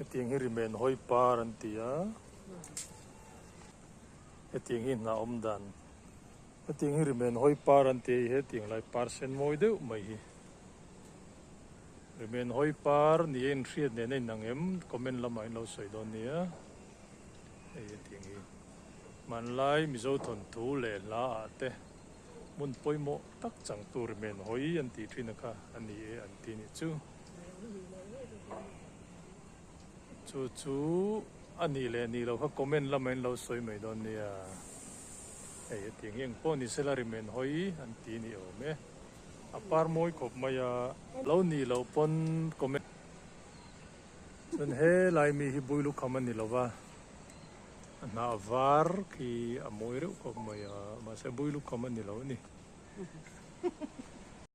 tiếng hi rimen hoi par an tia tiếng hi na om dan tiếng hi rimen hoi par an tia he tiếng lai par sen moi deuh mai hi rimen hoi par ni en hriat ne nei nangem comment lamai lo soi don nia tiếng hi man lai mizo thon thu le la ate mun poimo tak chang tu rimen hoi an ti thina kha ani e an ti ni chu ani le ni lo kha comment lamai lo soi mai don nia tiếng hieng po ni salary men hoi an ti ni o me apar moi khop maya lo ni lo pon comment sen he lai mi hi builu khaman ni lova na var ki amoi ru khop maya ma se builu khaman ni lo ni